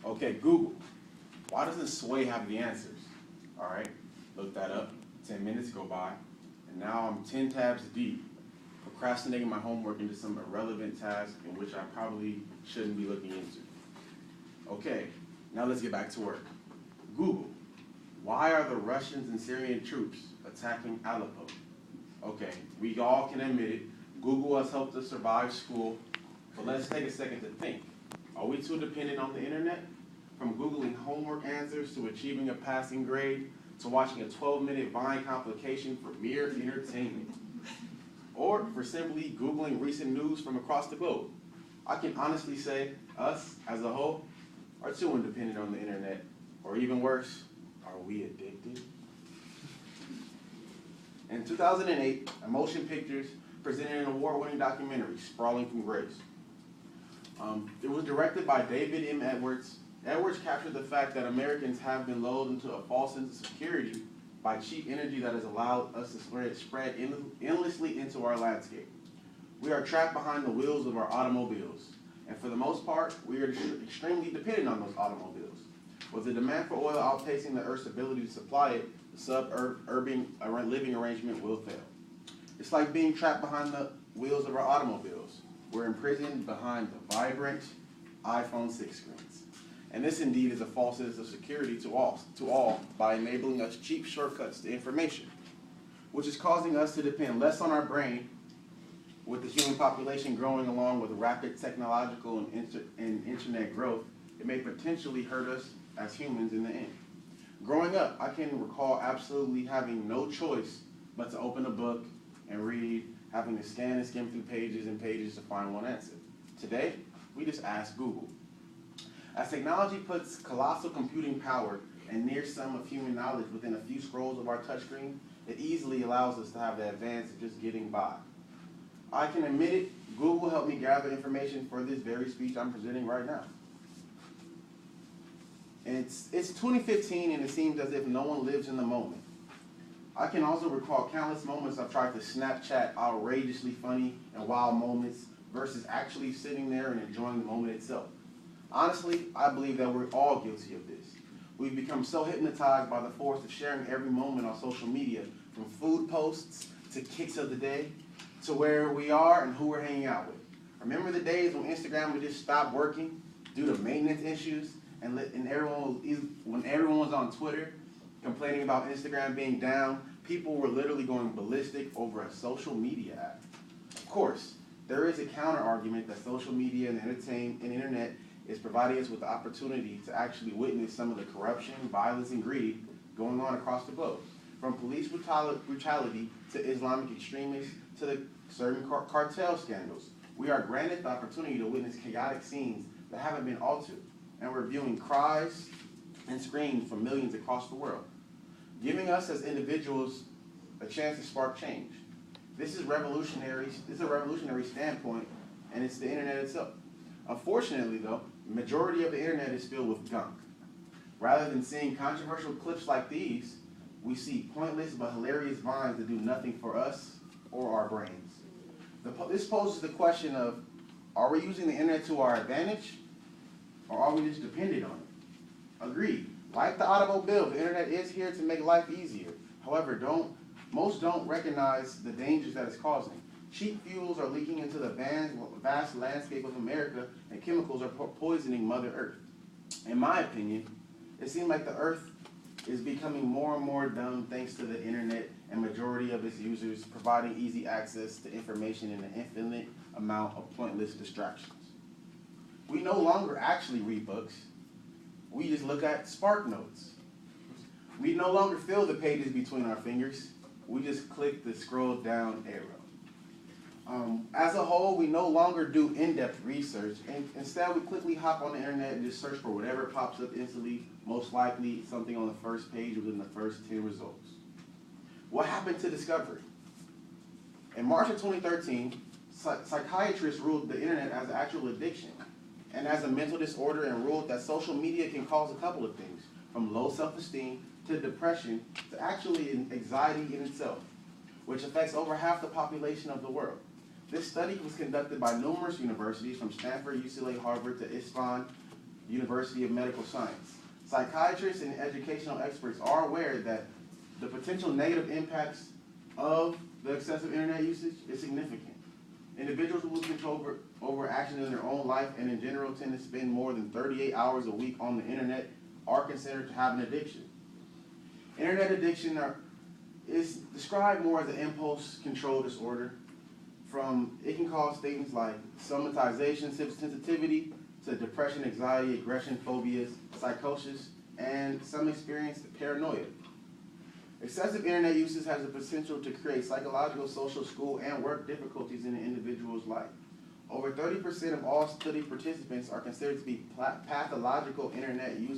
Okay, Google. Why doesn't Sway have the answers? All right, look that up. 10 minutes go by, and now I'm 10 tabs deep, procrastinating my homework into some irrelevant task in which I probably shouldn't be looking into. Okay, now let's get back to work. Google. Why are the Russians and Syrian troops attacking Aleppo? Okay, we all can admit it. Google has helped us survive school, but let's take a second to think. Are we too dependent on the internet? From Googling homework answers to achieving a passing grade to watching a 12-minute Vine complication for mere entertainment. Or for simply Googling recent news from across the globe. I can honestly say us, as a whole, are too independent on the internet. Or even worse, are we addicted? In 2008, Emotion Pictures presented an award-winning documentary, Sprawling from Grace. It was directed by David M. Edwards. Edwards captured the fact that Americans have been lulled into a false sense of security by cheap energy that has allowed us to spread endlessly into our landscape. We are trapped behind the wheels of our automobiles, and for the most part, we are extremely dependent on those automobiles. With the demand for oil outpacing the Earth's ability to supply it, the suburban living arrangement will fail. It's like being trapped behind the wheels of our automobiles. We're imprisoned behind the vibrant iPhone 6 screens. And this indeed is a false sense of security to all by enabling us cheap shortcuts to information, which is causing us to depend less on our brain. With the human population growing along with rapid technological and internet growth, it may potentially hurt us as humans in the end. Growing up, I can recall absolutely having no choice but to open a book and read, having to scan and skim through pages and pages to find one answer. Today, we just ask Google. As technology puts colossal computing power and near sum of human knowledge within a few scrolls of our touchscreen, it easily allows us to have the advantage of just getting by. I can admit it, Google helped me gather information for this very speech I'm presenting right now. And it's 2015 and it seems as if no one lives in the moment. I can also recall countless moments I've tried to Snapchat outrageously funny and wild moments versus actually sitting there and enjoying the moment itself. Honestly, I believe that we're all guilty of this. We've become so hypnotized by the force of sharing every moment on social media, from food posts to kicks of the day, to where we are and who we're hanging out with. Remember the days when Instagram would just stop working due to maintenance issues, and when everyone was on Twitter complaining about Instagram being down, people were literally going ballistic over a social media app. Of course, there is a counter argument that social media and internet is providing us with the opportunity to actually witness some of the corruption, violence, and greed going on across the globe. From police brutality to Islamic extremists to the certain cartel scandals, we are granted the opportunity to witness chaotic scenes that haven't been altered, and we're viewing cries and screams from millions across the world, giving us as individuals a chance to spark change. This is a revolutionary standpoint, and it's the internet itself. Unfortunately, though, the majority of the internet is filled with gunk. Rather than seeing controversial clips like these, we see pointless but hilarious vines that do nothing for us or our brains. This poses the question of, are we using the internet to our advantage, or are we just dependent on it? Agreed. Like the automobile, the internet is here to make life easier. However, most don't recognize the dangers that it's causing. Cheap fuels are leaking into the vast landscape of America, and chemicals are poisoning Mother Earth. In my opinion, it seems like the Earth is becoming more and more dumb thanks to the internet and majority of its users providing easy access to information in an infinite amount of pointless distractions. We no longer actually read books. We just look at Spark Notes. We no longer feel the pages between our fingers. We just click the scroll down arrow. As a whole, we no longer do in-depth research, and instead we quickly hop on the internet and just search for whatever pops up instantly, most likely something on the first page within the first 10 results. What happened to discovery? In March of 2013, psychiatrists ruled the internet as an actual addiction and as a mental disorder, and ruled that social media can cause a couple of things, from low self-esteem to depression to actually anxiety in itself, which affects over half the population of the world. This study was conducted by numerous universities from Stanford, UCLA, Harvard to Isfahan University of Medical Science. Psychiatrists and educational experts are aware that the potential negative impacts of the excessive internet usage is significant. Individuals who lose control over actions in their own life and in general tend to spend more than 38 hours a week on the internet are considered to have an addiction. Internet addiction is described more as an impulse control disorder. It can cause things like somatization, sensitivity to depression, anxiety, aggression, phobias, psychosis, and some experience paranoia. Excessive internet usage has the potential to create psychological, social, school, and work difficulties in an individual's life. Over 30% of all study participants are considered to be pathological internet users.